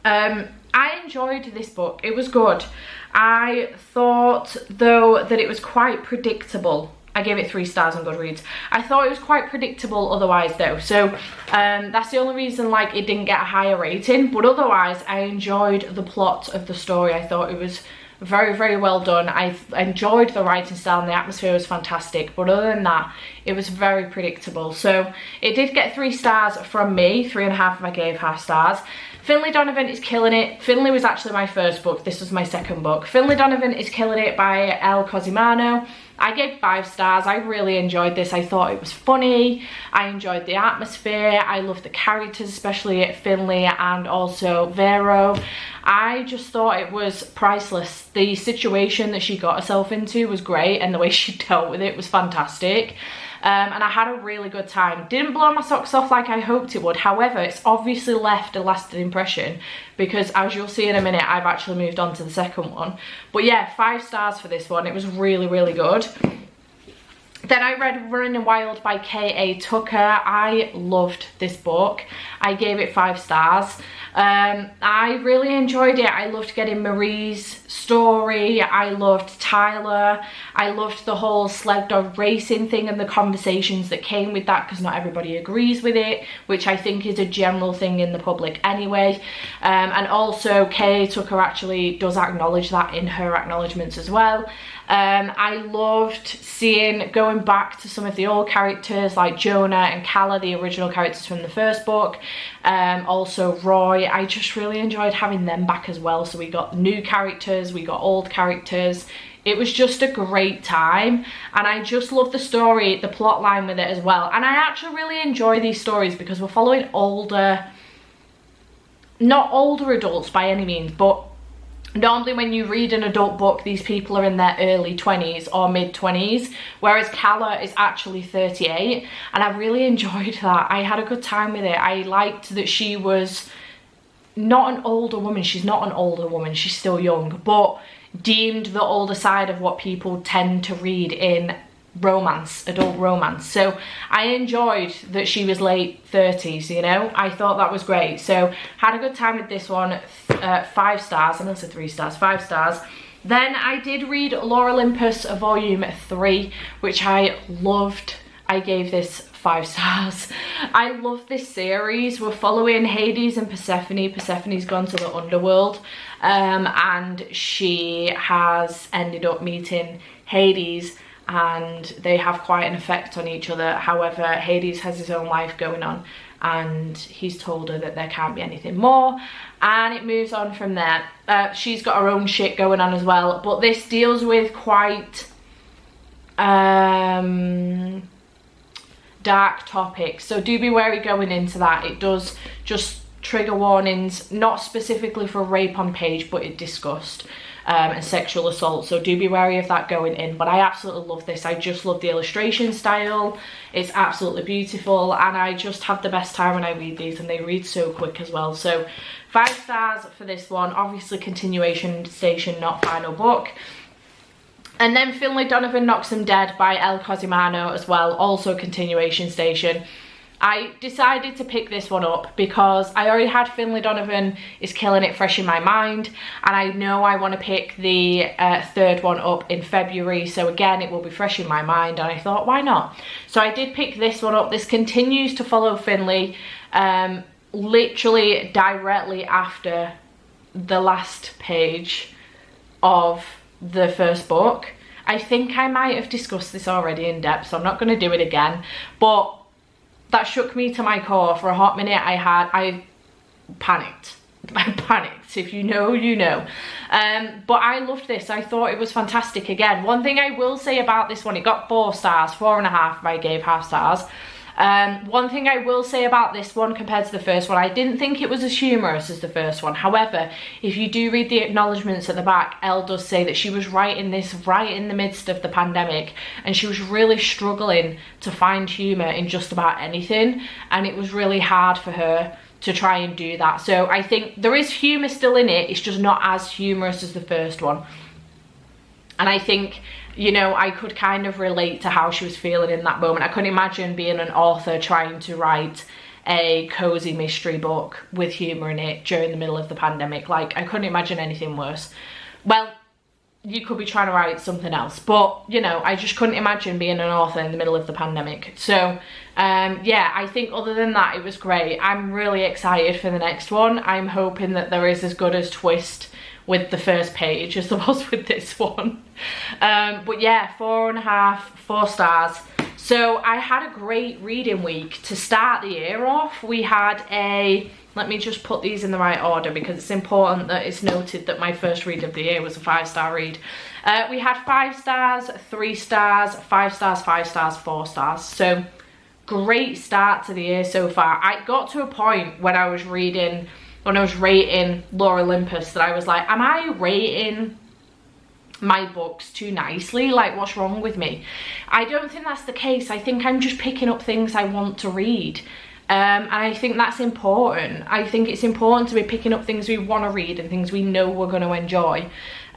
I enjoyed this book. It was good. I thought though that it was quite predictable. I gave it 3 stars on Goodreads. I thought it was quite predictable otherwise though, so that's the only reason like it didn't get a higher rating, but otherwise I enjoyed the plot of the story. I thought it was Very, very well done. I enjoyed the writing style and the atmosphere was fantastic, but other than that, it was very predictable. So it did get 3 stars from me, 3.5 if I gave half stars. Finley Donovan is killing it. Finley was actually my first book. This was my second book. Finley Donovan is killing it by El Cosimano. I gave 5 stars. I really enjoyed this. I thought it was funny. I enjoyed the atmosphere. I loved the characters, especially Finley and also Vero. I just thought it was priceless. The situation that she got herself into was great, and the way she dealt with it was fantastic. And I had a really good time. Didn't blow my socks off like I hoped it would. However, it's obviously left a lasting impression because, as you'll see in a minute, I've actually moved on to the second one. But yeah, 5 stars for this one. It was really, really good. Then I read Running Wild by K.A. Tucker. I loved this book. I gave it 5 stars. I really enjoyed it. I loved getting Marie's story. I loved Tyler. I loved the whole sled dog racing thing and the conversations that came with that, because not everybody agrees with it, which I think is a general thing in the public anyway. And also K.A. Tucker actually does acknowledge that in her acknowledgements as well. I loved going back to some of the old characters like Jonah and Calla, the original characters from the first book. Also Roy. I just really enjoyed having them back as well. So we got new characters, we got old characters. It was just a great time, and I just love the story, the plot line with it as well. And I actually really enjoy these stories because we're following not older adults by any means, but normally when you read an adult book, these people are in their early 20s or mid 20s, whereas Calla is actually 38, and I really enjoyed that. I had a good time with it. I liked that she was not an older woman. She's not an older woman, she's still young, but deemed the older side of what people tend to read in romance, adult romance. So I enjoyed that she was late 30s, you know. I thought that was great. So had a good time with this one. 5 stars. I said 3 stars. 5 stars. Then I did read Lore Olympus volume 3, which I loved. I gave this 5 stars. I love this series. We're following Hades and Persephone. Persephone's gone to the underworld, and she has ended up meeting Hades, and they have quite an effect on each other. However, Hades has his own life going on, and he's told her that there can't be anything more, and it moves on from there. She's got her own shit going on as well, but this deals with quite dark topics, so do be wary going into that. It does just trigger warnings, not specifically for rape on page, but it discussed and sexual assault, so do be wary of that going in. But I absolutely love this. I just love the illustration style. It's absolutely beautiful, and I just have the best time when I read these, and they read so quick as well. So 5 stars for this one. Obviously continuation station, not final book. And then Finley Donovan Knocks Them Dead by El Cosimano as well, also continuation station. I decided to pick this one up because I already had Finley Donovan is Killing It fresh in my mind, and I know I want to pick the third one up in February, so again it will be fresh in my mind, and I thought, why not? So I did pick this one up. This continues to follow Finley literally directly after the last page of the first book. I think I might have discussed this already in depth, so I'm not going to do it again, but that shook me to my core. For a hot minute I panicked. I panicked. If you know, you know. But I loved this. I thought it was fantastic. Again, one thing I will say about this one, it got 4 stars, 4.5 if I gave half stars. One thing I will say about this one compared to the first one, I didn't think it was as humorous as the first one. However, if you do read the acknowledgements at the back, Elle does say that she was writing this right in the midst of the pandemic, and she was really struggling to find humour in just about anything, and it was really hard for her to try and do that. So I think there is humour still in it, it's just not as humorous as the first one. And I think, you know, I could kind of relate to how she was feeling in that moment. I couldn't imagine being an author trying to write a cozy mystery book with humour in it during the middle of the pandemic. Like, I couldn't imagine anything worse. Well, you could be trying to write something else, but, you know, I just couldn't imagine being an author in the middle of the pandemic. So, yeah, I think other than that, it was great. I'm really excited for the next one. I'm hoping that there is as good as twist with the first page as there was with this one. But yeah, 4.5, 4 stars. So I had a great reading week to start the year off. We had a, let me just put these in the right order because it's important that it's noted that my first read of the year was a 5-star read. We had 5 stars, 3 stars, 5 stars, 5 stars, 4 stars. So great start to the year so far. I got to a point when I was rating Lore Olympus that I was like, am I rating my books too nicely? Like, what's wrong with me? I don't think that's the case. I think I'm just picking up things I want to read. And I think that's important. I think it's important to be picking up things we want to read and things we know we're going to enjoy,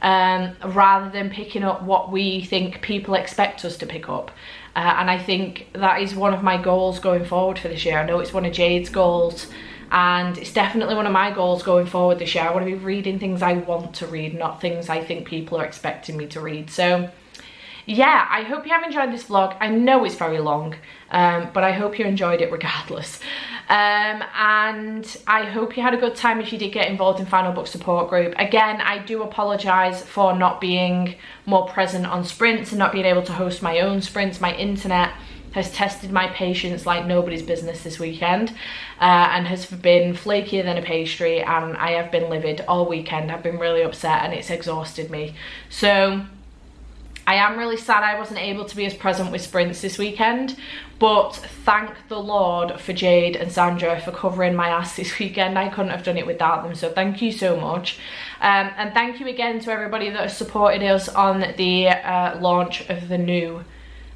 rather than picking up what we think people expect us to pick up. And I think that is one of my goals going forward for this year. I know it's one of Jade's goals, and it's definitely one of my goals going forward this year. I want to be reading things I want to read, not things I think people are expecting me to read. So yeah, I hope you have enjoyed this vlog. I know it's very long, but I hope you enjoyed it regardless. And I hope you had a good time if you did get involved in Final Book Support Group. Again, I do apologise for not being more present on sprints and not being able to host my own sprints. My internet has tested my patience like nobody's business this weekend, and has been flakier than a pastry, and I have been livid all weekend. I've been really upset and it's exhausted me. So I am really sad I wasn't able to be as present with sprints this weekend, but thank the Lord for Jade and Sandra for covering my ass this weekend. I couldn't have done it without them, so thank you so much. And thank you again to everybody that has supported us on the launch of the new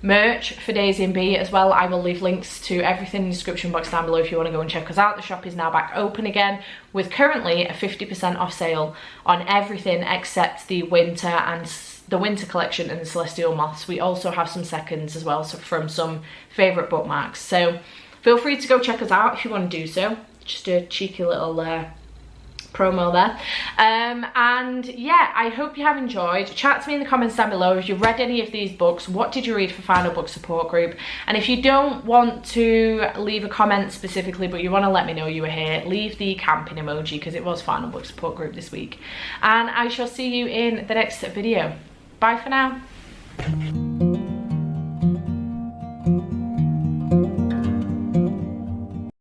merch for Daisy and B as well. I will leave links to everything in the description box down below if you want to go and check us out. The shop is now back open again with currently a 50% off sale on everything except the winter collection and the Celestial Moths. We also have some seconds as well, so from some favourite bookmarks. So feel free to go check us out if you want to do so. Just a cheeky little promo there. And yeah, I hope you have enjoyed. Chat to me in the comments down below if you read any of these books. What did you read for Final Book Support Group? And if you don't want to leave a comment specifically, but you want to let me know you were here, leave the camping emoji because it was Final Book Support Group this week. And I shall see you in the next video. Bye for now.